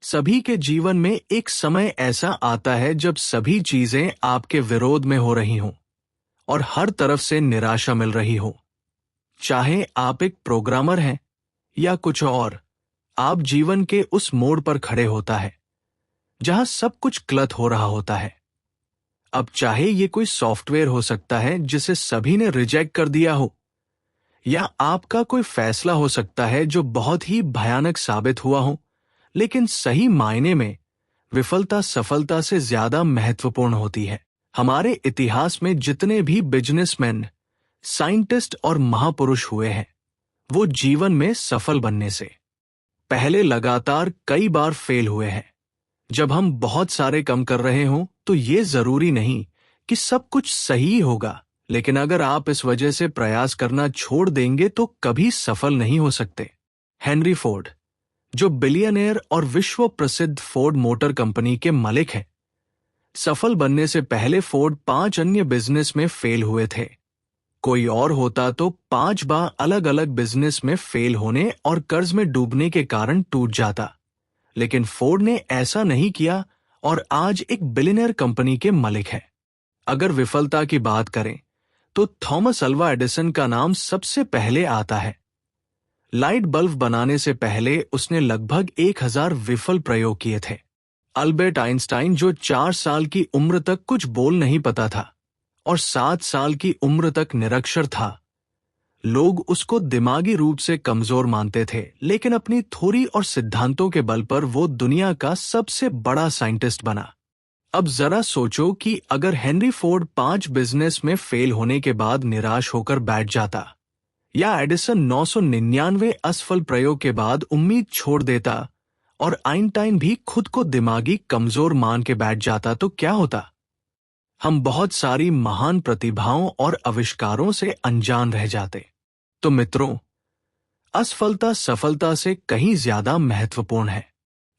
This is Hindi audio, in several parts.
सभी के जीवन में एक समय ऐसा आता है जब सभी चीजें आपके विरोध में हो रही हों और हर तरफ से निराशा मिल रही हो। चाहे आप एक प्रोग्रामर हैं या कुछ और, आप जीवन के उस मोड़ पर खड़े होता है जहां सब कुछ गलत हो रहा होता है। अब चाहे ये कोई सॉफ्टवेयर हो सकता है जिसे सभी ने रिजेक्ट कर दिया हो, या आपका कोई फैसला हो सकता है जो बहुत ही भयानक साबित हुआ हो, लेकिन सही मायने में विफलता सफलता से ज्यादा महत्वपूर्ण होती है। हमारे इतिहास में जितने भी बिजनेसमैन, साइंटिस्ट और महापुरुष हुए हैं, वो जीवन में सफल बनने से पहले लगातार कई बार फेल हुए हैं। जब हम बहुत सारे काम कर रहे हों तो ये जरूरी नहीं कि सब कुछ सही होगा, लेकिन अगर आप इस वजह से प्रयास करना छोड़ देंगे तो कभी सफल नहीं हो सकते। हेनरी फोर्ड, जो बिलियनियर और विश्व प्रसिद्ध फोर्ड मोटर कंपनी के मालिक हैं, सफल बनने से पहले फोर्ड 5 अन्य बिजनेस में फेल हुए थे। कोई और होता तो 5 बार अलग अलग बिजनेस में फेल होने और कर्ज में डूबने के कारण टूट जाता, लेकिन फोर्ड ने ऐसा नहीं किया और आज एक बिलियनियर कंपनी के मालिक है। अगर विफलता की बात करें तो थॉमस अल्वा एडिसन का नाम सबसे पहले आता है। लाइट बल्ब बनाने से पहले उसने लगभग 1000 विफल प्रयोग किए थे। अल्बर्ट आइंस्टाइन, जो 4 साल की उम्र तक कुछ बोल नहीं पता था और 7 साल की उम्र तक निरक्षर था, लोग उसको दिमागी रूप से कमजोर मानते थे, लेकिन अपनी थ्योरी और सिद्धांतों के बल पर वो दुनिया का सबसे बड़ा साइंटिस्ट बना। अब जरा सोचो कि अगर हेनरी फोर्ड 5 बिजनेस में फेल होने के बाद निराश होकर बैठ जाता, या एडिसन 999 असफल प्रयोग के बाद उम्मीद छोड़ देता और आइंस्टाइन भी खुद को दिमागी कमजोर मान के बैठ जाता, तो क्या होता? हम बहुत सारी महान प्रतिभाओं और आविष्कारों से अनजान रह जाते। तो मित्रों, असफलता सफलता से कहीं ज्यादा महत्वपूर्ण है।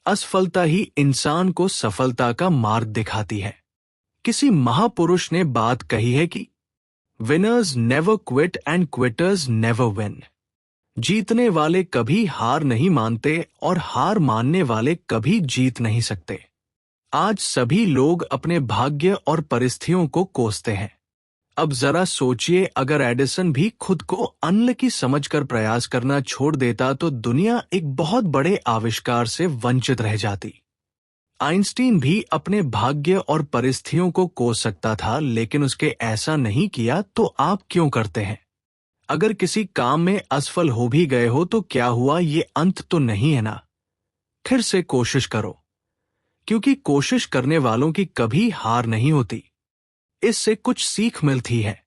असफलता ही इंसान को सफलता का मार्ग दिखाती है। किसी महापुरुष ने बात कही है कि winners never quit and quitters never win. जीतने वाले कभी हार नहीं मानते और हार मानने वाले कभी जीत नहीं सकते। आज सभी लोग अपने भाग्य और परिस्थितियों को कोसते हैं। अब जरा सोचिए, अगर एडिसन भी खुद को अनलकी समझकर प्रयास करना छोड़ देता तो दुनिया एक बहुत बड़े आविष्कार से वंचित रह जाती। आइंस्टीन भी अपने भाग्य और परिस्थितियों को कोस सकता था, लेकिन उसके ऐसा नहीं किया, तो आप क्यों करते हैं? अगर किसी काम में असफल हो भी गए हो तो क्या हुआ, ये अंत तो नहीं है ना। फिर से कोशिश करो, क्योंकि कोशिश करने वालों की कभी हार नहीं होती। इससे कुछ सीख मिलती है।